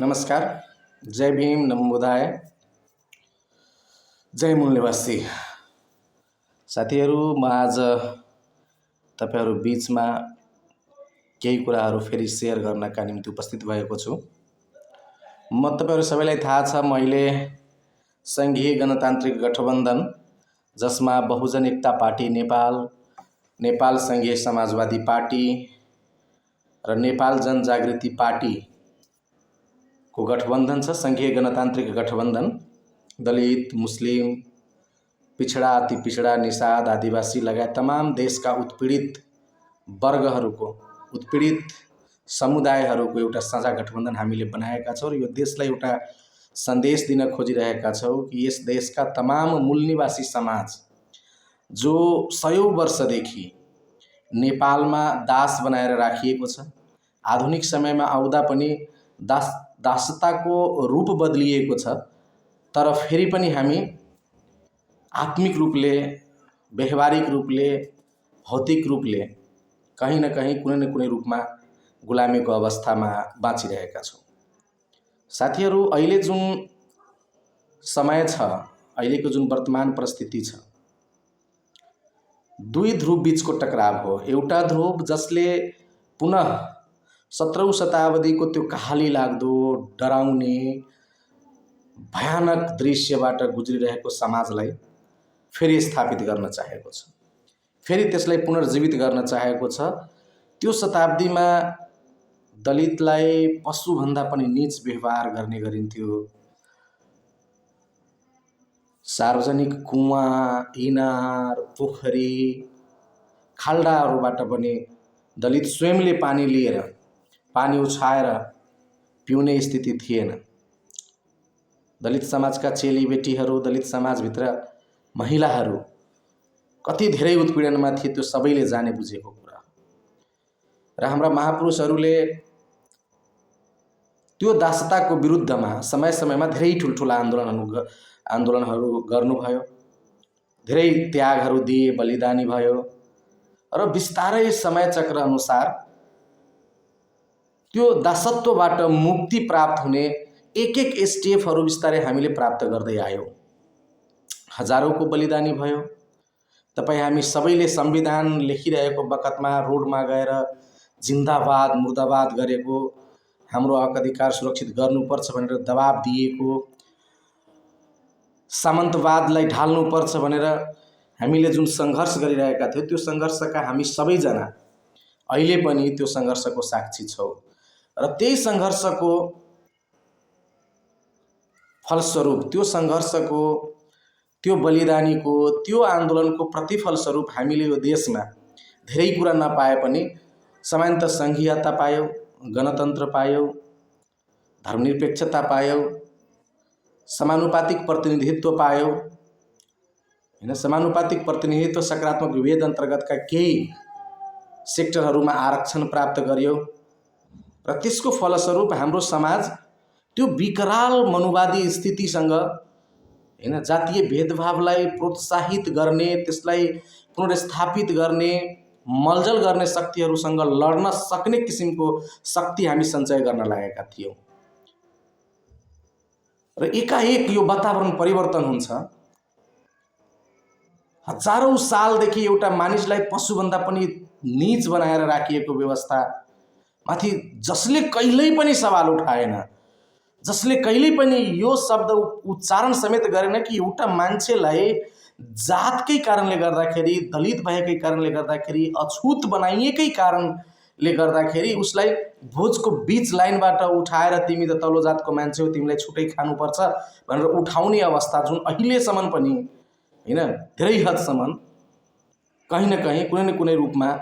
नमस्कार। जय भीम, नमो बुद्धाय, जय मूल निवासी साथीहरू। म आज तपाईँहरू बीचमा केही कुराहरू फेरि सेयर गर्नका निम्ति उपस्थित भएको छु। म तपाईँहरू सबैलाई थाहा छ, मैले सङ्घीय गणतान्त्रिक गठबन्धन, जसमा बहुजन एकता पार्टी नेपाल, नेपाल सङ्घीय समाजवादी पार्टी र नेपाल जनजागृति पार्टी को गठबन्धन छ। सङ्घीय गणतान्त्रिक गठबन्धन दलित, मुस्लिम, पिछडा, अति पिछडा, निषाद, आदिवासी लगायत तमाम देशका उत्पीडित वर्गहरूको, उत्पीडित समुदायहरूको एउटा साझा गठबन्धन हामीले बनाएका छौँ र यो देशलाई एउटा सन्देश दिन खोजिरहेका छौँ कि यस देशका तमाम मूल निवासी समाज जो सयौं वर्षदेखि नेपालमा दास बनाएर राखिएको छ, आधुनिक समयमा आउँदा पनि दासताको रूप बदलिएको छ, तर फेरि पनि हामी आत्मिक रूपले, व्यवहारिक रूपले, भौतिक रूपले कहीँ न कहीँ कुनै न कुनै रूपमा गुलामीको अवस्थामा बाँचिरहेका छौँ। साथीहरू, अहिले जुन समय छ, अहिलेको जुन वर्तमान परिस्थिति छ, दुई ध्रुव बीचको टकराव हो। एउटा ध्रुव जसले पुनः 17औं शताब्दीको त्यो कहाली लाग्दो, डराउने, भयानक दृश्यबाट गुज्रिरहेको समाजलाई फेरि स्थापित गर्न चाहेको छ, फेरि त्यसलाई पुनर्जीवित गर्न चाहेको छ। त्यो शताब्दीमा दलितलाई पशुभन्दा पनि नीच व्यवहार गर्ने गरिन्थ्यो। सार्वजनिक कुवा, इनार, पोखरी, खाल्डाहरूबाट पनि दलित स्वयंले पानी लिएर, पानी उछाएर पिउने स्थिति थिएन। दलित समाजका चेलीबेटीहरू, दलित समाजभित्र महिलाहरू कति धेरै उत्पीडनमा थिए, त्यो सबैले जाने बुझेको कुरा हो। र हाम्रा महापुरुषहरूले त्यो दासताको विरुद्धमा समय समयमा धेरै ठुल्ठुला आन्दोलनहरू गर्नुभयो, धेरै त्यागहरू दिए, बलिदानी भयो र बिस्तारै समय चक्र अनुसार त्यो दासत्वबाट मुक्ति प्राप्त हुने एक एक स्टेपहरू बिस्तारै हामीले प्राप्त गर्दै आयौँ। हजारौंको बलिदानी भयो। तपाईँ हामी सबैले संविधान लेखिरहेको बखतमा रोडमा गएर जिन्दाबाद, मुर्दाबाद गरेको, हाम्रो हक अधिकार सुरक्षित गर्नुपर्छ भनेर दबाब दिएको, सामन्तवादलाई ढाल्नुपर्छ भनेर हामीले जुन सङ्घर्ष गरिरहेका थियौँ, त्यो सङ्घर्षका हामी सबैजना अहिले पनि त्यो सङ्घर्षको साक्षी छौँ। र त्यही सङ्घर्षको फलस्वरूप, त्यो सङ्घर्षको, त्यो बलिदानीको, त्यो आन्दोलनको प्रतिफल स्वरूप हामीले यो देशमा धेरै कुरा नपाए पनि समानता सङ्घीयता पायौँ, गणतन्त्र पायौँ, धर्मनिरपेक्षता पायौँ, समानुपातिक प्रतिनिधित्व पायौँ। हैन, समानुपातिक प्रतिनिधित्व सकारात्मक विभेद अन्तर्गतका केही सेक्टरहरूमा आरक्षण प्राप्त गर्यो र त्यसको फलस्वरूप हाम्रो समाज त्यो विकराल मनुवादी स्थितिसँग, हैन, जातीय भेदभावलाई प्रोत्साहित गर्ने, त्यसलाई पुनर्स्थापित गर्ने, मलजल गर्ने शक्तिहरूसँग लड्न सक्ने किसिमको शक्ति हामी सञ्चय गर्न लागेका थियौँ। र एकाएक यो वातावरण परिवर्तन हुन्छ। हजारौं सालदेखि एउटा मानिसलाई पशुभन्दा पनि नीच बनाएर राखिएको व्यवस्था माथि जसले कहिल्यै पनि सवाल उठाएन, जसले कहिल्यै पनि यो शब्द उच्चारण समेत गरेन कि एउटा मान्छेलाई जातकै कारणले गर्दाखेरि, दलित भएकै कारणले गर्दाखेरि, अछुत बनाइएकै कारणले गर्दाखेरि उसलाई भोजको बीच लाइनबाट उठाएर तिमी त तल्लो जातको मान्छे हो, तिमीलाई छुटै खानुपर्छ भनेर उठाउने अवस्था जुन अहिलेसम्म पनि, हैन, धेरै हदसम्म कहीँ न कहीँ कुनै न कुनै रूपमा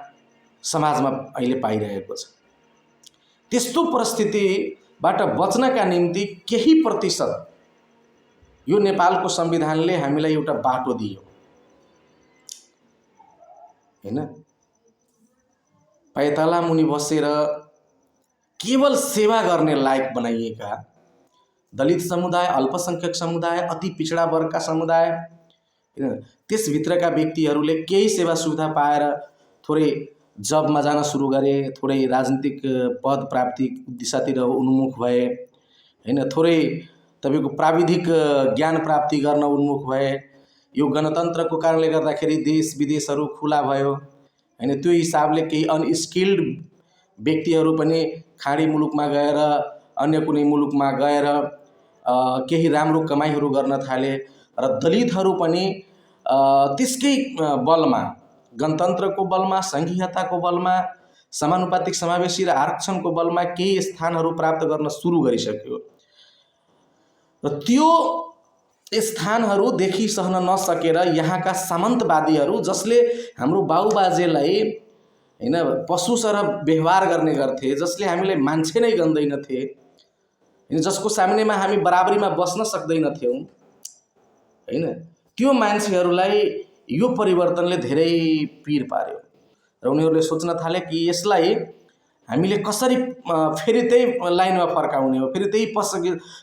समाजमा अहिले पाइरहेको छ। त्यस्तो परिस्थितिबाट बच्नका निम्ति केही प्रतिशत यो नेपालको संविधानले हामीलाई एउटा बाटो दियो, हैन। पैताला मुनि बसेर केवल सेवा गर्ने लायक बनाइएका दलित समुदाय, अल्पसंख्यक समुदाय, अति पिछडा वर्गका समुदाय, त्यसभित्रका व्यक्तिहरूले केही सेवा सुविधा पाएर थोरै जबमा जान सुरु गरे, थोरै राजनीतिक पद प्राप्ति दिशातिर उन्मुख भए, हैन, थोरै तपाईँको प्राविधिक ज्ञान प्राप्ति गर्न उन्मुख भए। यो गणतन्त्रको कारणले गर्दाखेरि देश विदेशहरू खुला भयो हैन। त्यो हिसाबले केही अनस्किल्ड व्यक्तिहरू पनि खाडी मुलुकमा गएर अन्य कुनै मुलुकमा गएर केही राम्रो कमाइहरू गर्न थाले र दलितहरू पनि त्यसकै बलमा, गणतन्त्रको बलमा, सङ्घीयताको बलमा, समानुपातिक समावेशी र आरक्षणको बलमा केही स्थानहरू प्राप्त गर्न सुरु गरिसक्यो र त्यो स्थानहरू देखिसहन नसकेर यहाँका सामन्तवादीहरू, जसले हाम्रो बाबुबाजेलाई हैन पशु सरह व्यवहार गर्ने गर्थे, जसले हामीलाई मान्छे नै गन्दैनथे, जसको सामनेमा हामी बराबरीमा बस्न सक्दैनथ्यौँ हैन, त्यो मान्छेहरूलाई यो परिवर्तनले धेरै पीर पार्यो र उनीहरूले सोच्न थाले कि यसलाई हामीले कसरी फेरि त्यही लाइनमा फर्काउने हो, फेरि त्यही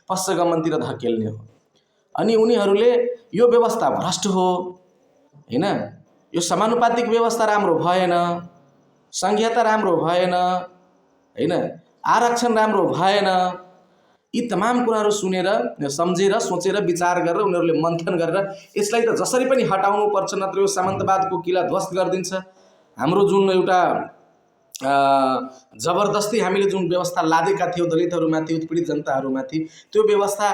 पश्चगमनतिर धकेल्ने हो। अनि उनीहरूले यो व्यवस्था भ्रष्ट हो हैन, यो समानुपातिक व्यवस्था राम्रो भएन, सङ्घीयता राम्रो भएन हैन, आरक्षण राम्रो भएन, यी तमाम कुराहरू सुनेर, सम्झेर, सोचेर, विचार गरेर उनीहरूले मन्थन गरेर यसलाई त जसरी पनि हटाउनु पर्छ, नत्र यो सामन्तवादको किला ध्वस्त गरिदिन्छ। हाम्रो जुन एउटा जबरदस्ती हामीले जुन व्यवस्था लादेका थियौँ दलितहरूमाथि, उत्पीडित जनताहरूमाथि, त्यो व्यवस्था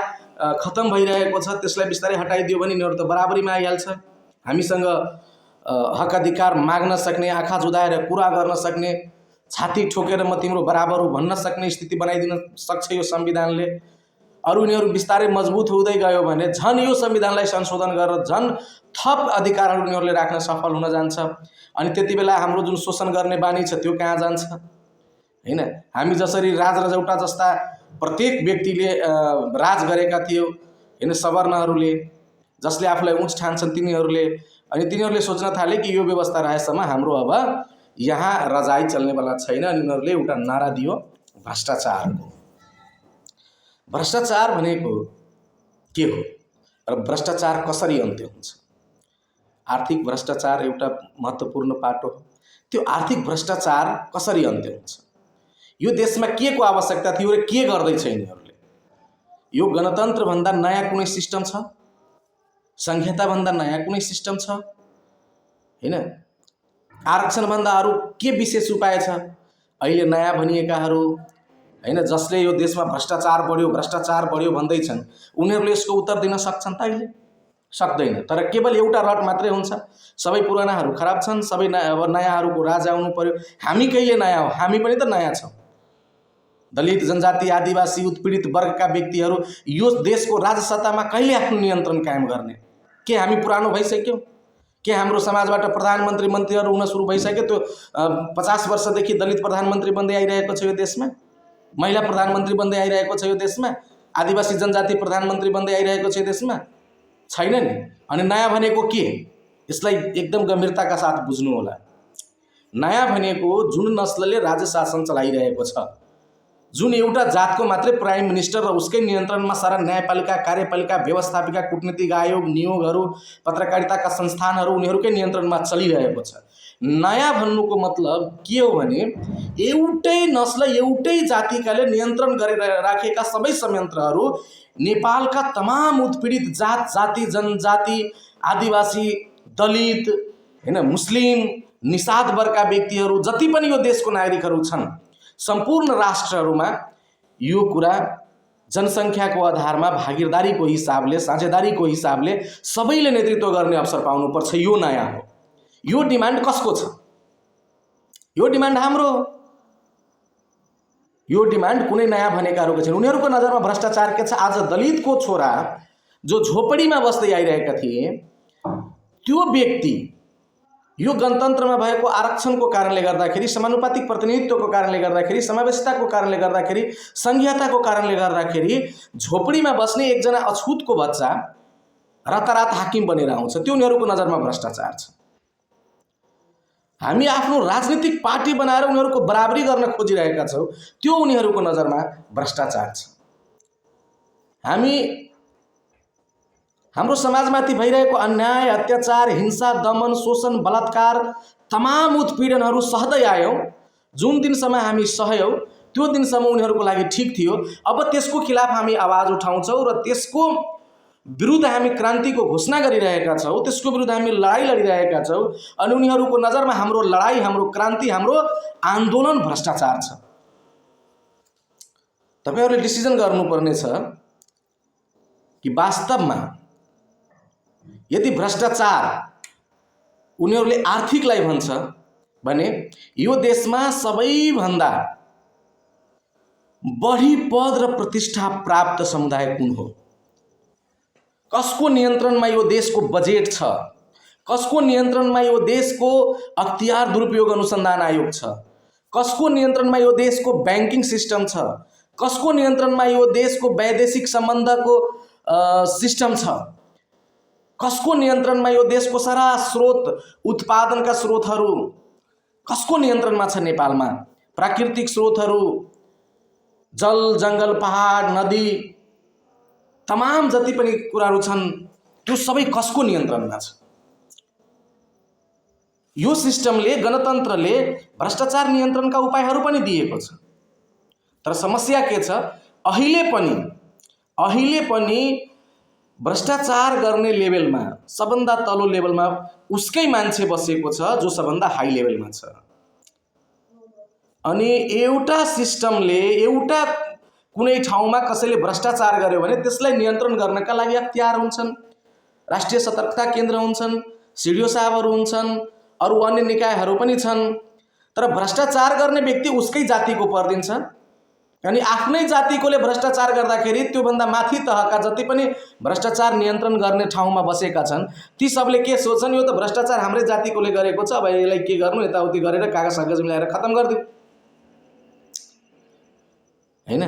खत्तम भइरहेको छ। त्यसलाई बिस्तारै हटाइदियो भने यिनीहरू त बराबरीमा आइहाल्छ। हामीसँग हक अधिकार माग्न सक्ने, आँखा जुदाएर कुरा गर्न सक्ने, छाती ठोकेर म तिम्रो बराबर हो भन्न सक्ने स्थिति बनाइदिन सक्छ यो संविधानले। अरू यिनीहरू बिस्तारै मजबुत हुँदै गयो भने झन् यो संविधानलाई संशोधन गरेर झन् थप अधिकारहरू यिनीहरूले राख्न सफल हुन जान्छ। अनि त्यति बेला हाम्रो जुन शोषण गर्ने बानी छ त्यो कहाँ जान्छ हैन। हामी जसरी राजरजौटा जस्ता प्रत्येक व्यक्तिले राज गरेका थियो हैन, सवर्णहरूले, जसले आफूलाई उच्च ठान्छन् तिनीहरूले, अनि तिनीहरूले सोच्न थाले कि यो व्यवस्था रहेसम्म हाम्रो अब यहाँ रजाई चल्नेवाला छैन। अनि उनीहरूले एउटा नारा दियो भ्रष्टाचारको। भ्रष्टाचार भनेको के हो र भ्रष्टाचार कसरी अन्त्य हुन्छ? आर्थिक भ्रष्टाचार एउटा महत्त्वपूर्ण पाटो हो। त्यो आर्थिक भ्रष्टाचार कसरी अन्त्य हुन्छ? यो देशमा के को आवश्यकता थियो र के गर्दैछ यिनीहरूले? यो गणतन्त्रभन्दा नयाँ कुनै सिस्टम छ? सङ्घीयताभन्दा नयाँ कुनै सिस्टम छ हैन? आरक्षणभन्दा अरू के विशेष उपाय छ? अहिले नयाँ भनिएकाहरू हैन, जसले यो देशमा भ्रष्टाचार बढ्यो भन्दैछन्, उनीहरूले यसको उत्तर दिन सक्छन् त? अहिले सक्दैन। तर केवल एउटा रट मात्रै हुन्छ, सबै पुरानाहरू खराब छन्, सबै अब नयाँहरूको राज आउनु पर्यो। हामी कहिले नयाँ हो? हामी पनि त नयाँ छौँ। दलित, जनजाति, आदिवासी, उत्पीडित वर्गका व्यक्तिहरू यो देशको राजसत्तामा कहिले आफ्नो नियन्त्रण कायम गर्ने? के हामी पुरानो भइसक्यौँ? के हाम्रो समाजबाट प्रधानमन्त्री मन्त्रीहरू हुन सुरु भइसक्यो? त्यो 50 वर्षदेखि दलित प्रधानमन्त्री बन्दै आइरहेको छ यो देशमा, महिला प्रधानमन्त्री बन्दै आइरहेको छ यो देशमा, आदिवासी जनजाति प्रधानमन्त्री बन्दै आइरहेको छ यो देशमा, छैन नि। अनि नयाँ भनेको के? यसलाई एकदम गम्भीरताका साथ बुझ्नु होला। नयाँ भनेको जुन नस्लले राज्य शासन चलाइरहेको छ, जुन एउटा जातको मात्रै प्राइम मिनिस्टर र उसकै नियन्त्रणमा सारा न्यायपालिका, कार्यपालिका, व्यवस्थापिका, कूटनीतिक आयोग, नियोगहरू, पत्रकारिताका संस्थानहरू उनीहरूकै नियन्त्रणमा चलिरहेको छ। नयाँ भन्नुको मतलब के हो भने एउटै नस्ल, एउटै जातिकाले नियन्त्रण गरेर राखेका सबै संयन्त्रहरू नेपालका तमाम उत्पीडित जात, जाति, जनजाति, आदिवासी, दलित हैन, मुस्लिम, निषाद वर्गका व्यक्तिहरू, जति पनि यो देशको नागरिकहरू छन्, सम्पूर्ण राष्ट्रहरूमा यो कुरा जनसङ्ख्याको आधारमा भागीदारीको हिसाबले, साझेदारीको हिसाबले सबैले नेतृत्व गर्ने अवसर पाउनुपर्छ। यो नयाँ हो। यो डिमान्ड कसको छ? यो डिमान्ड हाम्रो हो। यो डिमान्ड कुनै नयाँ भनेकाहरूको छैन। उनीहरूको नजरमा भ्रष्टाचार के छ? आज दलितको छोरा जो झोपडीमा बस्दै आइरहेका थिए, त्यो व्यक्ति यो गणतन्त्रमा भएको आरक्षणको कारणले गर्दाखेरि, समानुपातिक प्रतिनिधित्वको कारणले गर्दाखेरि, समावेशिताको कारणले गर्दाखेरि, सङ्घीयताको कारणले गर्दाखेरि झोपडीमा बस्ने एकजना अछुतको बच्चा रातारात हाकिम बनेर आउँछ। त्यो उनीहरूको नजरमा भ्रष्टाचार छ। हामी आफ्नो राजनीतिक पार्टी बनाएर उनीहरूको बराबरी गर्न खोजिरहेका छौँ, त्यो उनीहरूको नजरमा भ्रष्टाचार छ। हाम्रो समाजमाथि भइरहेको अन्याय, अत्याचार, हिंसा, दमन, शोषण, बलात्कार, तमाम उत्पीडनहरू सहदै आयौँ। जुन दिनसम्म हामी सहयौँ त्यो दिनसम्म उनीहरूको लागि ठिक थियो। अब त्यसको खिलाफ हामी आवाज उठाउँछौँ र त्यसको विरुद्ध हामी क्रान्तिको घोषणा गरिरहेका छौँ, त्यसको विरुद्ध हामी लडाइँ लडिरहेका छौँ। अनि उनीहरूको नजरमा हाम्रो लडाइँ, हाम्रो क्रान्ति, हाम्रो आन्दोलन भ्रष्टाचार छ। तपाईहरुले डिसिजन गर्नुपर्ने छ कि वास्तवमा यदि भ्रष्टाचार उनीहरूले आर्थिकलाई भन्छ भने यो देशमा सबैभन्दा बढी पद र प्रतिष्ठा प्राप्त समुदाय कुन हो? कसको नियन्त्रणमा यो देशको बजेट छ? कसको नियन्त्रणमा यो देशको अख्तियार दुरुपयोग अनुसन्धान आयोग छ? कसको नियन्त्रणमा यो देशको बैंकिङ सिस्टम छ? कसको नियन्त्रणमा यो देशको वैदेशिक सम्बन्धको सिस्टम छ? कसको नियन्त्रणमा यो देशको सारा स्रोत, उत्पादनका स्रोतहरू कसको नियन्त्रणमा छ? नेपालमा प्राकृतिक स्रोतहरू, जल, जंगल, पहाड, नदी, तमाम जति पनि कुराहरू छन् त्यो सबै कसको नियन्त्रणमा छ? यो सिस्टमले, गणतन्त्रले भ्रष्टाचार नियन्त्रणका उपायहरू पनि दिएको छ। तर समस्या के छ? अहिले पनि भ्रष्टाचार गर्ने लेभलमा, सबभन्दा तल्लो लेभलमा उसकै मान्छे बसेको छ जो सबभन्दा हाई लेभलमा छ। अनि एउटा सिस्टमले एउटा कुनै ठाउँमा कसैले भ्रष्टाचार गर्यो भने त्यसलाई नियन्त्रण गर्नका लागि अख्तियार हुन्छन्, राष्ट्रिय सतर्कता केन्द्र हुन्छन्, सिडिओ साहबहरू हुन्छन्, अरू अन्य निकायहरू पनि छन्। तर भ्रष्टाचार गर्ने व्यक्ति उसकै जातिको पर्दिन्छ। अनि आफ्नै जातिकोले भ्रष्टाचार गर्दाखेरि त्योभन्दा माथि तहका जति पनि भ्रष्टाचार नियन्त्रण गर्ने ठाउँमा बसेका छन् ती सबले के सोच्छन्? यो त भ्रष्टाचार हाम्रै जातिकोले गरेको छ, अब यसलाई के गर्नु, यताउति गरेर कागज कागज मिलाएर खत्म गरिदिउँ, हैन?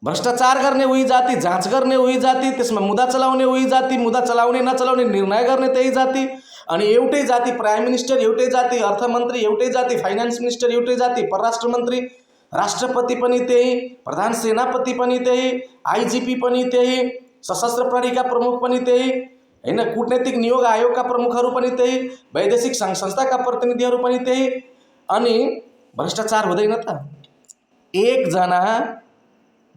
भ्रष्टाचार गर्ने उही जाति, जाँच गर्ने उही जाति, त्यसमा मुद्दा चलाउने उही जाति, मुद्दा चलाउने नचलाउने निर्णय गर्ने त्यही जाति। अनि एउटै जाति प्राइम मिनिस्टर, एउटै जाति अर्थमन्त्री, एउटै जाति फाइनान्स मिनिस्टर, एउटै जाति परराष्ट्र मन्त्री, राष्ट्रपति पनि त्यही, प्रधान सेनापति पनि त्यही, आइजिपी पनि त्यही, सशस्त्र प्रहरीका प्रमुख पनि त्यही, हैन? कूटनैतिक नियोग आयोगका प्रमुखहरू पनि त्यही, वैदेशिक सङ्घ संस्थाका प्रतिनिधिहरू पनि त्यही। अनि भ्रष्टाचार हुँदैन त? एकजना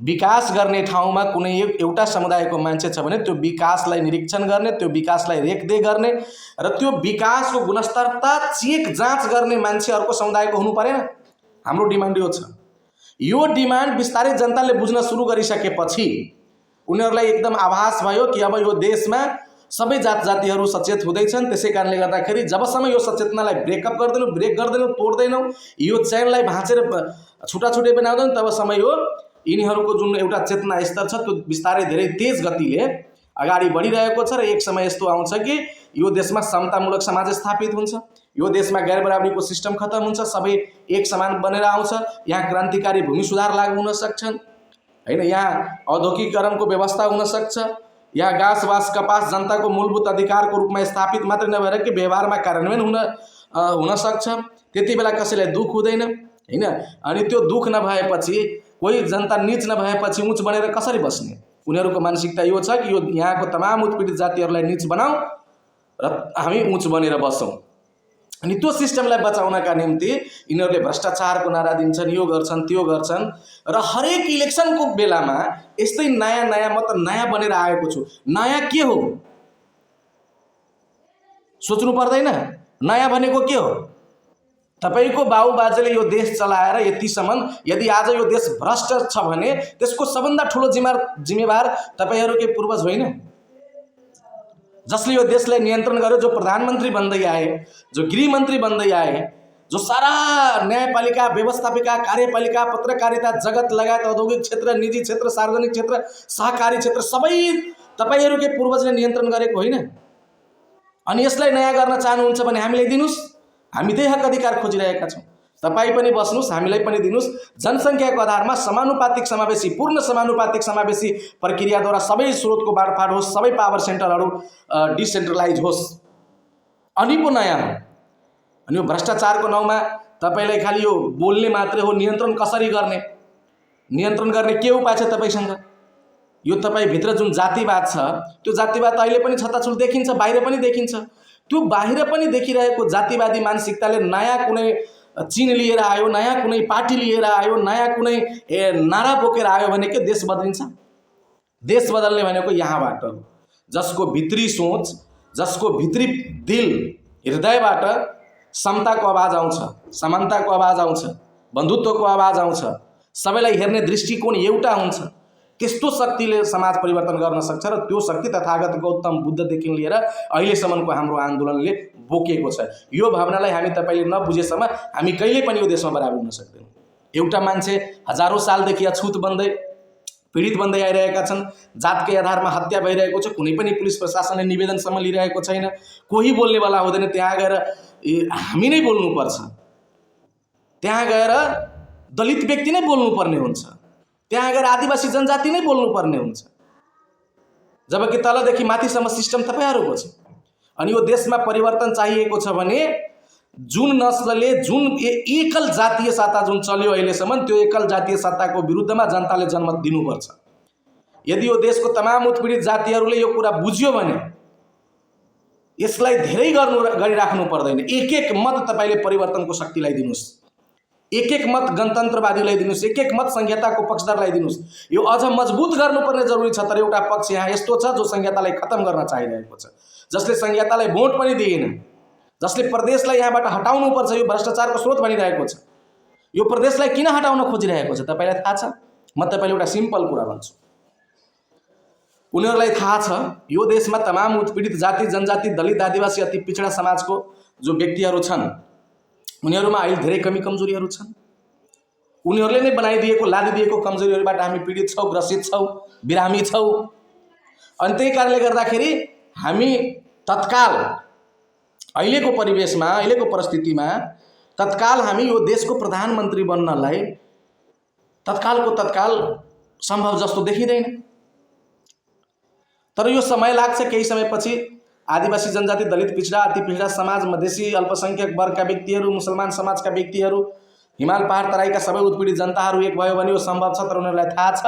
विकास गर्ने ठाउँमा कुनै एउटा समुदायको मान्छे छ भने त्यो विकासलाई निरीक्षण गर्ने, त्यो विकासलाई रेखदेख गर्ने र त्यो विकासको गुणस्तरता चेक जाँच गर्ने मान्छे अर्को समुदायको हुनु परेन? हाम्रो डिमान्ड यो छ। यो डिमान्ड बिस्तारै जनताले बुझ्न सुरु गरिसकेपछि उनीहरूलाई एकदम आभास भयो कि अब यो देशमा सबै जात जातिहरू सचेत हुँदैछन्। त्यसै कारणले गर्दाखेरि जबसम्म यो सचेतनालाई ब्रेक गर्दैनौँ, तोड्दैनौँ, यो चैनलाई भाँचेर छुटाछुटै बनाउँदैनौँ, तबसम्म यो यिनीहरूको जुन एउटा चेतना स्तर छ त्यो बिस्तारै धेरै तेज गतिले अगाडि बढिरहेको छ। र एक समय यस्तो आउँछ कि यो देशमा समतामूलक समाज स्थापित हुन्छ, यो देशमा गैर बराबरीको सिस्टम खत्म हुन्छ, सबै एक समान बनेर आउँछ, यहाँ क्रान्तिकारी भूमि सुधार लागू हुन सक्छन्, हैन? यहाँ औद्योगिकीकरणको व्यवस्था हुन सक्छ, यहाँ घाँस बाँस कपास जनताको मूलभूत अधिकारको रूपमा स्थापित मात्रै नभएर कि व्यवहारमा कार्यान्वयन हुन सक्छ। त्यति बेला कसैलाई दुःख हुँदैन, हैन? अनि त्यो दुःख नभएपछि, कोही जनता नीच नभएपछि उच्च बनेर कसरी बस्ने? उनीहरूको मानसिकता यो छ कि यो यहाँको तमाम उत्पीडित जातिहरूलाई नीच बनाऊ र हामी उच्च बनेर बसौँ। अनि त्यो सिस्टमलाई बचाउनका निम्ति यिनीहरूले भ्रष्टाचारको नारा दिन्छन्, यो गर्छन्, त्यो गर्छन्। र हरेक इलेक्सनको बेलामा यस्तै नयाँ नयाँ, म त नयाँ बनेर आएको छु, नयाँ के हो सोच्नु पर्दैन? नयाँ भनेको के हो? तपाईको बाबुबाजेले यो देश चलाएर यतिसम्म, यदि आज यो देश भ्रष्ट छ भने त्यसको सबभन्दा ठुलो जिम्मेवार तपाईहरुकै पूर्वज होइन? जसले यो देशलाई नियन्त्रण गर्यो, जो प्रधानमन्त्री बन्दै आए, जो गृहमन्त्री बन्दै आए, जो सारा न्यायपालिका, व्यवस्थापिका, कार्यपालिका, पत्रकारिता जगत लगायत औद्योगिक क्षेत्र, निजी क्षेत्र, सार्वजनिक क्षेत्र, सहकारी क्षेत्र सबै तपाईहरुकै पूर्वजले नियन्त्रण गरेको होइन? अनि यसलाई नयाँ गर्न चाहनुहुन्छ भने हामीलाई दिनुस्, हामी त्यही हक अधिकार खोजिरहेका छौँ। तपाई पनि बस्नुस्, हामीलाई पनि दिनुस्। जनसङ्ख्याको आधारमा समानुपातिक समावेशी, पूर्ण समानुपातिक समावेशी प्रक्रियाद्वारा सबै स्रोतको बाँडफाँड होस्, सबै पावर सेन्टरहरू डिसेन्ट्रलाइज होस्, अनि पो नयाँ हो। अनि यो भ्रष्टाचारको नाउँमा तपाईलाई खालि यो बोल्ने मात्रै हो। नियन्त्रण कसरी गर्ने, नियन्त्रण गर्ने के उपाय छ तपाईसँग? यो तपाईभित्र जुन जातिवाद छ, त्यो जातिवाद अहिले पनि छताछुल देखिन्छ, बाहिर पनि देखिन्छ। त्यो बाहिर पनि देखिरहेको जातिवादी मानसिकताले नयाँ कुनै चिन लिएर आयो, नयाँ कुनै पार्टी लिएर आयो, नयाँ कुनै नारा बोकेर आयो भने के देश बदलिन्छ? देश बदल्ने भनेको यहाँबाट हो, जसको भित्री सोच, जसको भित्री दिल, हृदयबाट समताको आवाज आउँछ, समानताको आवाज आउँछ, बन्धुत्वको आवाज आउँछ, सबैलाई हेर्ने दृष्टिकोण एउटा हुन्छ, त्यस्तो शक्तिले समाज परिवर्तन गर्न सक्छ। र त्यो शक्ति तथागत गौतम बुद्धदेखि लिएर अहिलेसम्मको हाम्रो आन्दोलनले बोकेको छ। यो भावनालाई हामी तपाईँले नबुझेसम्म हामी कहिले पनि यो देशमा बराबर हुन सक्दैनौँ। एउटा मान्छे हजारौँ सालदेखि अछुत बन्दै पीडित बन्दै आइरहेका छन्, जातकै आधारमा हत्या भइरहेको छ, कुनै पनि पुलिस प्रशासनले निवेदनसम्म लिइरहेको छैन, कोही बोल्नेवाला हुँदैन। त्यहाँ गएर हामी नै बोल्नुपर्छ, त्यहाँ गएर दलित व्यक्ति नै बोल्नुपर्ने हुन्छ, त्यहाँ गएर आदिवासी जनजाति नै बोल्नुपर्ने हुन्छ, जबकि तलदेखि माथिसम्म सिस्टम तपाईँहरूको छ। अनि यो देशमा परिवर्तन चाहिएको छ भने जुन नस्लले जुन एकल जातीय सत्ता जुन चल्यो अहिलेसम्म, त्यो एकल जातीय सत्ताको विरुद्धमा जनताले जनमत दिनुपर्छ। यदि यो देशको तमाम उत्पीडित जातिहरूले यो कुरा बुझ्यो भने यसलाई धेरै गरिराख्नु पर्दैन। एक एक मत तपाईँले परिवर्तनको शक्तिलाई दिनुहोस्, एक एक मत गणतन्त्रवादीलाई दिनुहोस्, एक एक मत संहिताको पक्षधरलाई दिनुहोस्। यो अझ मजबुत गर्नुपर्ने जरुरी छ। तर एउटा पक्ष यहाँ यस्तो छ जो संहितालाई खत्म गर्न चाहिरहेको छ, जसले संहितालाई भोट पनि दिएन, जसले प्रदेशलाई यहाँबाट हटाउनुपर्छ, यो भ्रष्टाचारको स्रोत बनिरहेको छ। यो प्रदेशलाई किन हटाउन खोजिरहेको छ तपाईँलाई थाहा छ? म तपाईँले एउटा सिम्पल कुरा भन्छु, उनीहरूलाई थाहा छ यो देशमा तमाम उत्पीडित जाति जनजाति दलित आदिवासी अति पिछडा समाजको जो व्यक्तिहरू छन् उनीहरूमा अहिले धेरै कमी कमजोरीहरू छन्। उनीहरूले नै बनाइदिएको लादिदिएको कमजोरीहरूबाट हामी पीडित छौँ, ग्रसित छौँ, बिरामी छौँ। अनि त्यही कारणले गर्दाखेरि हामी तत्काल अहिलेको परिवेशमा अहिलेको परिस्थितिमा तत्काल हामी यो देशको प्रधानमन्त्री बन्नलाई तत्कालको तत्काल सम्भव जस्तो देखिँदैन। तर यो समय लाग्छ। केही समयपछि आदिवासी जनजाति दलित पिछडा अति पिछडा समाज मधेसी अल्पसंख्यक वर्गका व्यक्तिहरू मुसलमान समाजका व्यक्तिहरू हिमाल पहाड तराईका सबै उत्पीडित जनताहरू एक भयो भने यो सम्भव छ। तर उनीहरूलाई थाहा छ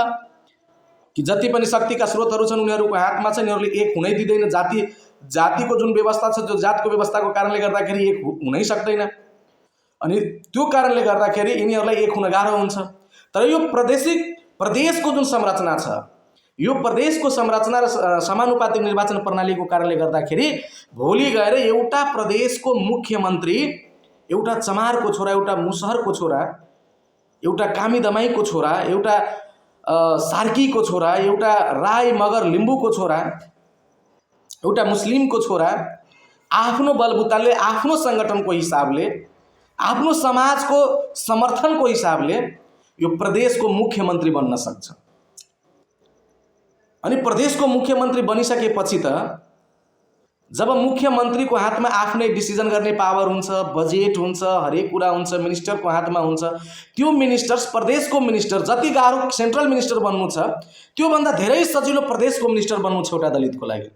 कि जति पनि शक्तिका स्रोतहरू छन् उनीहरूको हातमा छ, उनीहरूले एक हुनै दिँदैन। जातिको जुन व्यवस्था छ त्यो जातको व्यवस्थाको कारणले गर्दाखेरि एक हुनै सक्दैन। अनि त्यो कारणले गर्दाखेरि यिनीहरूलाई एक हुन गाह्रो हुन्छ। तर यो प्रदेशको जुन संरचना छ, यो प्रदेशको संरचना र समानुपातिक निर्वाचन प्रणालीको कारणले गर्दाखेरि भोलि गएर एउटा प्रदेशको मुख्यमन्त्री एउटा चमारको छोरा, एउटा मुसहरको छोरा, एउटा कामी दमाईको छोरा, एउटा सार्कीको छोरा, एउटा राई मगर लिम्बूको छोरा, एउटा मुस्लिमको छोरा आफ्नो बलबुताले आफ्नो सङ्गठनको हिसाबले आफ्नो समाजको समर्थनको हिसाबले यो प्रदेशको मुख्यमन्त्री बन्न सक्छ। अनि प्रदेशको मुख्यमन्त्री बनिसकेपछि त जब मुख्यमन्त्रीको हातमा आफ्नै डिसिजन गर्ने पावर हुन्छ, बजेट हुन्छ, हरेक कुरा हुन्छ, मिनिस्टरको हातमा हुन्छ, त्यो मिनिस्टर्स प्रदेशको मिनिस्टर जति गाह्रो सेन्ट्रल मिनिस्टर बन्नु छ त्योभन्दा धेरै सजिलो प्रदेशको मिनिस्टर बन्नु छ एउटा दलितको लागि।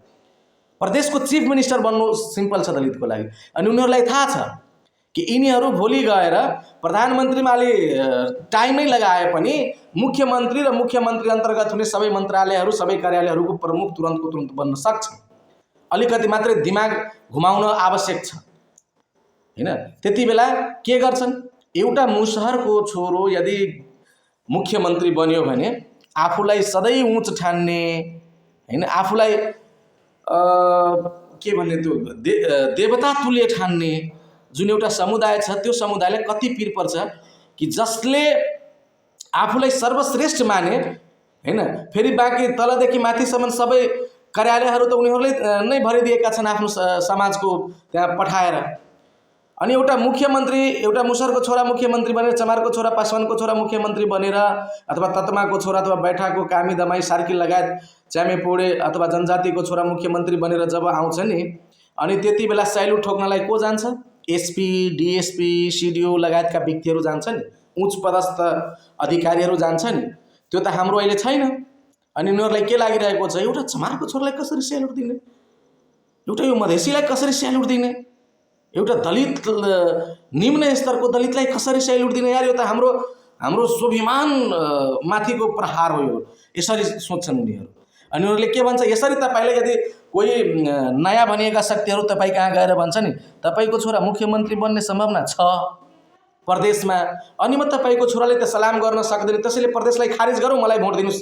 प्रदेशको चिफ मिनिस्टर बन्नु सिम्पल छ दलितको लागि। अनि उनीहरूलाई थाहा छ कि यिनीहरू भोलि गएर प्रधानमन्त्रीमा अलि टाइम नै लगाए पनि मुख्यमन्त्री र मुख्यमन्त्री अन्तर्गत हुने सबै मन्त्रालयहरू सबै कार्यालयहरूको प्रमुख तुरन्तको तुरन्त बन्न सक्छ। अलिकति मात्रै दिमाग घुमाउन आवश्यक छ, हैन? त्यति बेला के गर्छन्? एउटा मुसहरको छोरो यदि मुख्यमन्त्री बन्यो भने आफूलाई सधैँ उच्च ठान्ने, हैन, आफूलाई के भन्ने त्यो देवता तुल्य ठान्ने जुन एउटा समुदाय छ त्यो समुदायलाई कति पीर पर्छ कि जसले आफूलाई सर्वश्रेष्ठ माने, हैन, फेरि बाँकी तलदेखि माथिसम्म सबै कार्यालयहरू त उनीहरूले नै भरिदिएका छन् आफ्नो समाजको त्यहाँ पठाएर। अनि एउटा मुख्यमन्त्री एउटा मुसहरको छोरा मुख्यमन्त्री बनेर, चमारको छोरा पासवानको छोरा मुख्यमन्त्री बनेर, अथवा ततमाको छोरा अथवा बैठाको कामी दमाई सार्की लगायत च्यामे पोडे अथवा जनजातिको छोरा मुख्यमन्त्री बनेर जब आउँछ नि, अनि त्यति बेला सैलुट ठोक्नलाई को जान्छ? एसपी, डिएसपी, सिडिओ लगायतका व्यक्तिहरू जान्छन्, उच्च पदस्थ अधिकारीहरू जान्छन्। त्यो त हाम्रो अहिले छैन। अनि उनीहरूलाई के लागिरहेको छ? एउटा चमारको छोरालाई कसरी स्यालुट दिने, एउटा यो मधेसीलाई कसरी स्यालुट दिने, एउटा दलित निम्न स्तरको दलितलाई कसरी स्यालुट दिने? यार यो त हाम्रो स्वाभिमान माथिको प्रहार हो। यो यसरी सोच्छन् उनीहरू। अनि उनीहरूले के भन्छ? यसरी तपाईँले यदि कोही नयाँ बनिएका शक्तिहरू तपाईँ कहाँ गएर भन्छ नि तपाईँको छोरा मुख्यमन्त्री बन्ने सम्भावना छ, प्रदेशमा, अनि म तपाईँको छोराले त सलाम गर्न सक्दैन, त्यसैले प्रदेशलाई खारिज गरौँ, मलाई भोट दिनुहोस्।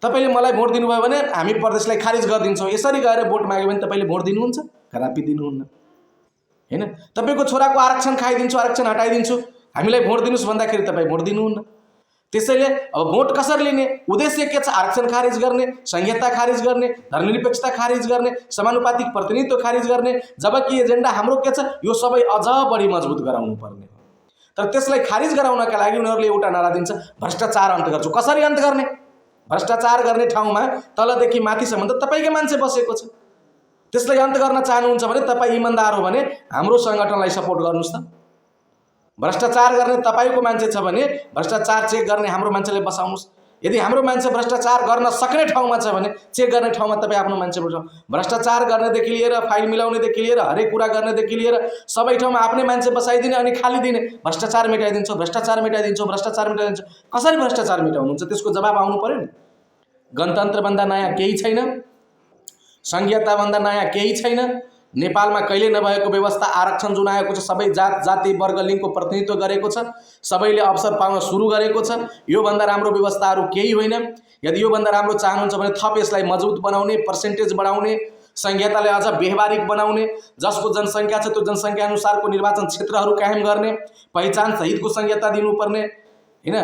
तपाईँले मलाई भोट दिनुभयो भने हामी प्रदेशलाई खारिज गरिदिन्छौँ। यसरी गएर भोट माग्यो भने तपाईँले भोट दिनुहुन्छ? कदापि दिनुहुन्न, हैन? तपाईँको छोराको आरक्षण खाइदिन्छु, आरक्षण हटाइदिन्छु, हामीलाई भोट दिनुहोस् भन्दाखेरि तपाईँ भोट दिनुहुन्न। त्यसैले अब भोट कसरी लिने? उद्देश्य के छ? आरक्षण खारिज गर्ने, संहिता खारिज गर्ने, धर्मनिरपेक्षता खारिज गर्ने, समानुपातिक प्रतिनिधित्व खारिज गर्ने। जबकि एजेन्डा हाम्रो के छ? यो सबै अझ बढी मजबुत गराउनु पर्ने हो। तर त्यसलाई खारिज गराउनका लागि उनीहरूले एउटा नारा दिन्छ, भ्रष्टाचार अन्त गर्छु। कसरी अन्त गर्ने? भ्रष्टाचार गर्ने ठाउँमा तलदेखि माथिसम्म त तपाईँकै मान्छे बसेको छ। त्यसलाई अन्त गर्न चाहनुहुन्छ भने तपाईँ इमानदार हो भने हाम्रो सङ्गठनलाई सपोर्ट गर्नुहोस् त। भ्रष्टाचार गर्ने तपाईँको मान्छे छ भने भ्रष्टाचार चेक गर्ने हाम्रो मान्छेलाई बसाउनुहोस्। यदि हाम्रो मान्छे भ्रष्टाचार गर्न सक्ने ठाउँमा छ भने चेक गर्ने ठाउँमा तपाईँ आफ्नो मान्छे बसाउँ। भ्रष्टाचार गर्नेदेखि लिएर फाइल मिलाउनेदेखि लिएर हरेक कुरा गर्नेदेखि लिएर सबै ठाउँमा आफ्नै मान्छे बसाइदिने अनि खाली दिने। भ्रष्टाचार मेटाइदिन्छौँ, भ्रष्टाचार मेटाइदिन्छौँ, भ्रष्टाचार मेटाइदिन्छौँ। कसरी भ्रष्टाचार मेटाउनुहुन्छ? त्यसको जवाब आउनु पर्यो नि। गणतन्त्रभन्दा नयाँ केही छैन, संहिताभन्दा नयाँ केही छैन। नेपालमा कहिले नभएको व्यवस्था आरक्षण जुन आएको छ, सबै जात जाति वर्ग लिङ्गको प्रतिनिधित्व गरेको छ, सबैले अवसर पाउन सुरु गरेको छ। योभन्दा राम्रो व्यवस्थाहरू केही होइन। यदि योभन्दा राम्रो चाहनुहुन्छ भने थप यसलाई मजबुत बनाउने, पर्सेन्टेज बढाउने, संहितालाई अझ व्यवहारिक बनाउने, जसको जनसङ्ख्या छ त्यो जनसङ्ख्या अनुसारको निर्वाचन क्षेत्रहरू कायम गर्ने, पहिचान सहितको संहिता दिनुपर्ने, हैन?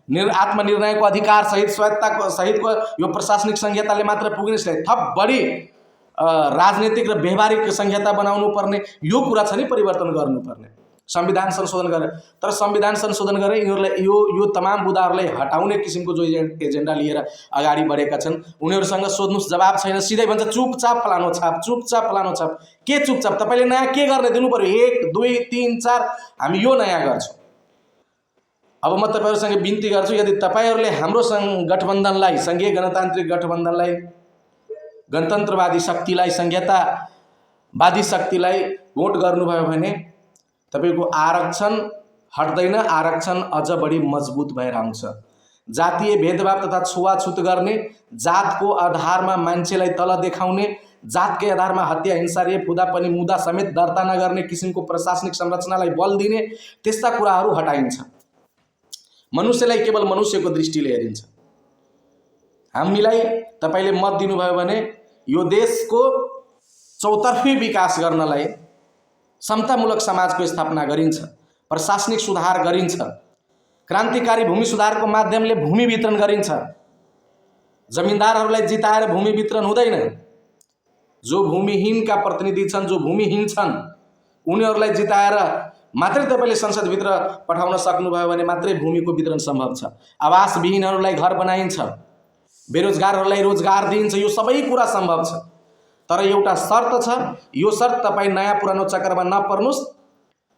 आत्मनिर्णयको अधिकार सहित, स्वायत्तताको सहितको यो प्रशासनिक संहिताले मात्र पुग्ने, यसलाई थप बढी राजनीतिक र व्यवहारिक संहिता बनाउनु पर्ने। यो कुरा छ नि परिवर्तन गर्नुपर्ने, संविधान संशोधन गरेर। तर संविधान संशोधन गरेर यिनीहरूलाई यो तमाम बुदाहरूलाई हटाउने किसिमको जो एजेन्डा लिएर अगाडि बढेका छन्, उनीहरूसँग सोध्नुहोस्, जवाब छैन। सिधै भन्छ चुपचाप फलानो छाप, चुपचाप फलानो छाप। के चुपचाप? तपाईँले नयाँ के गर्ने दिनु पर्यो? 1 2 3 4 हामी यो नयाँ गर्छौँ। अब म तपाईँहरूसँग बिन्ती गर्छु, यदि तपाईँहरूले हाम्रो गठबन्धनलाई, सङ्घीय गणतान्त्रिक गठबन्धनलाई, गणतन्त्रवादी शक्तिलाई, संहितावादी शक्तिलाई भोट गर्नुभयो भने तपाईँको आरक्षण हट्दैन, आरक्षण अझ बढी मजबुत भएर आउँछ। जातीय भेदभाव तथा छुवाछुत गर्ने, जातको आधारमा मान्छेलाई तल देखाउने, जातकै आधारमा हत्या हिंसा रेप हुँदा पनि मुद्दा समेत दर्ता नगर्ने किसिमको प्रशासनिक संरचनालाई बल दिने, त्यस्ता कुराहरू हटाइन्छ। मनुष्यलाई केवल मनुष्यको दृष्टिले हेरिन्छ। हामीलाई तपाईँले मत दिनुभयो भने यो देशको चौतर्फी विकास गर्नलाई समतामूलक समाजको स्थापना गरिन्छ, प्रशासनिक सुधार गरिन्छ, क्रान्तिकारी भूमि सुधारको माध्यमले भूमि वितरण गरिन्छ। जमिनदारहरूलाई जिताएर भूमि वितरण हुँदैन। जो भूमिहीनका प्रतिनिधि छन्, जो भूमिहीन छन्, उनीहरूलाई जिताएर मात्रै तपाईँले संसदभित्र पठाउन सक्नुभयो भने मात्रै भूमिको वितरण सम्भव छ। आवासविहीनहरूलाई घर बनाइन्छ, बेरोजगारहरूलाई रोजगार दिइन्छ, यो सबै कुरा सम्भव छ। तर एउटा शर्त छ, यो शर्त तपाईँ नयाँ पुरानो चक्करमा नपर्नुहोस्।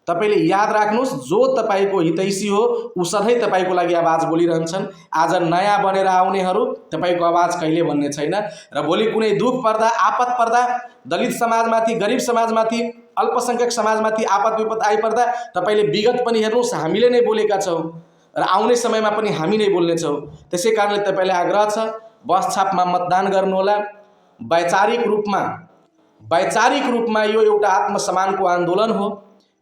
तपाईँले याद राख्नुहोस्, जो तपाईँको हितैषी हो ऊ सधैँ तपाईँको लागि आवाज बोलिरहन्छन्। आज नयाँ बनेर आउनेहरू तपाईँको आवाज कहिले भन्ने छैन। र भोलि कुनै दुःख पर्दा, आपत पर्दा, दलित समाजमाथि, गरिब समाजमाथि, अल्पसङ्ख्यक समाजमाथि आपत विपद आइपर्दा तपाईँले विगत पनि हेर्नुहोस्, हामीले नै बोलेका छौँ र आउने समयमा पनि हामी नै बोल्नेछौँ। त्यसै कारणले तपाईँलाई आग्रह छ, बस छापमा मतदान गर्नुहोला। वैचारिक रूपमा यो एउटा आत्मसम्मानको आन्दोलन हो।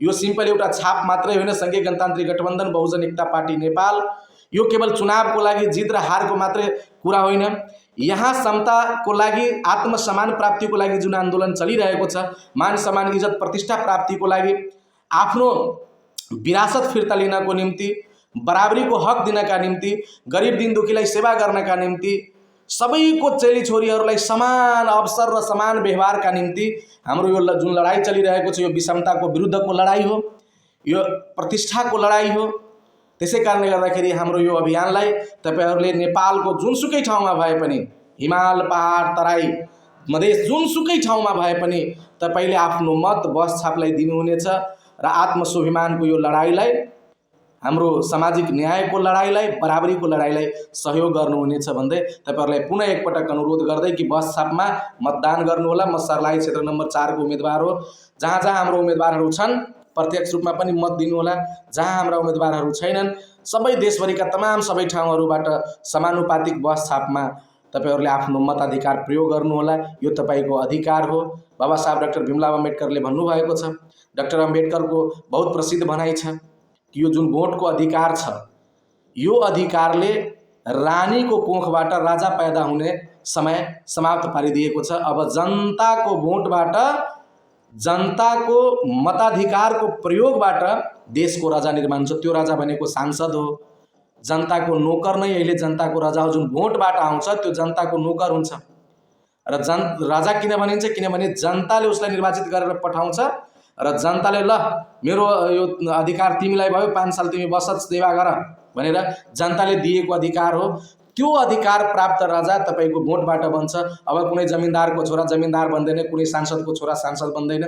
यो सिम्पल एउटा छाप मात्रै होइन। सङ्घीय गणतान्त्रिक गठबन्धन बहुजन एकता पार्टी नेपाल यो केवल चुनावको लागि जित र हारको मात्रै कुरा होइन। यहाँ समताको लागि, आत्मसम्मान प्राप्तिको लागि जुन आन्दोलन चलिरहेको छ, मान सम्मान इज्जत प्रतिष्ठा प्राप्तिको लागि, आफ्नो विरासत फिर्ता लिनको निम्ति, बराबरीको हक दिनका निम्ति, गरिब दिन दुखीलाई सेवा गर्नका निम्ति, सबैको चेली छोरीहरूलाई समान अवसर र समान व्यवहारका निम्ति हाम्रो यो जुन लडाइँ चलिरहेको छ, यो विषमताको विरुद्धको लडाइँ हो, यो प्रतिष्ठाको लडाइँ हो। त्यसै कारणले गर्दाखेरि हाम्रो यो अभियानलाई तपाईँहरूले नेपालको जुनसुकै ठाउँमा भए पनि, हिमाल पहाड तराई मधेस जुनसुकै ठाउँमा भए पनि तपाईँले आफ्नो मत बस छापलाई दिनुहुनेछ र आत्मस्वाभिमानको यो लडाइँलाई, हाम्रो सामाजिक न्यायको लडाइँलाई, बराबरीको लडाइँलाई सहयोग गर्नुहुनेछ भन्दै तपाईँहरूलाई पुनः एकपटक अनुरोध गर्दै कि बस छापमा मतदान गर्नुहोला। म सर्लाही क्षेत्र नम्बर 4 को उम्मेदवार हो। जहाँ जहाँ हाम्रो उम्मेदवारहरू छन् प्रत्यक्ष रूपमा पनि मत दिनुहोला। जहाँ हाम्रा उम्मेदवारहरू छैनन्, सबै देशभरिका तमाम सबै ठाउँहरूबाट समानुपातिक बस छापमा तपाईँहरूले आफ्नो मताधिकार प्रयोग गर्नुहोला। यो तपाईँको अधिकार हो। बाबा साहब डाक्टर भीमराव अम्बेडकरले भन्नुभएको छ। डाक्टर अम्बेडकरको बहुत प्रसिद्ध भनाइ छ कि यो जुन भोटको अधिकार छ यो अधिकारले रानीको कोखबाट राजा पैदा हुने समय समाप्त पारिदिएको छ। अब जनताको भोटबाट जनताको मताधिकारको प्रयोगबाट देशको राजा निर्माण हुन्छ। त्यो राजा भनेको सांसद हो। जनताको नोकर नै अहिले जनताको राजा हो। जुन भोटबाट आउँछ त्यो जनताको नोकर हुन्छ। र राजा किन भनिन्छ? किनभने जनताले उसलाई निर्वाचित गरेर पठाउँछ र जनताले ल मेरो यो अधिकार तिमीलाई भयो, 5 साल तिमी बस सेवा गर भनेर जनताले दिएको अधिकार हो। त्यो अधिकार प्राप्त राजा तपाईको भोटबाट बन्छ। अब कुनै जमिनदारको छोरा जमिनदार बन्दैन, कुनै सांसदको छोरा सांसद बन्दैन,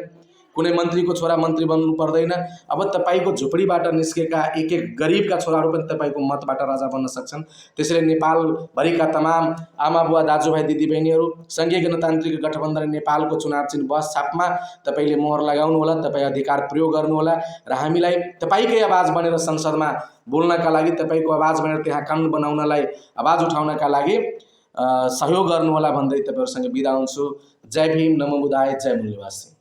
कुनै मन्त्रीको छोरा मन्त्री बन्नु पर्दैन। अब तपाईको झुपडीबाट निस्केका एक एक गरिबका छोराहरू पनि तपाईको मतबाट राजा बन्न सक्छन्। त्यसैले नेपाल भरिका तमाम आमा बुवा दाजुभाइ दिदीबहिनीहरू, संघीय गणतान्त्रिक गठबन्धन नेपालको चुनाव चिन्ह बस छापमा तपाईले मोहर लगाउनु होला, तपाई अधिकार प्रयोग गर्नु होला र हामीलाई तपाईकै आवाज बनेर संसदमा बोल्नका लागि, तपाईको आवाज बनेर त्यहाँ कानुन बनाउनलाई आवाज उठाउनका लागि सहयोग गर्नु होला भन्दै तपाईहरुसँग बिदा हुन्छु। जय भीम, नमो बुद्धाय, जय मूल्यवासी।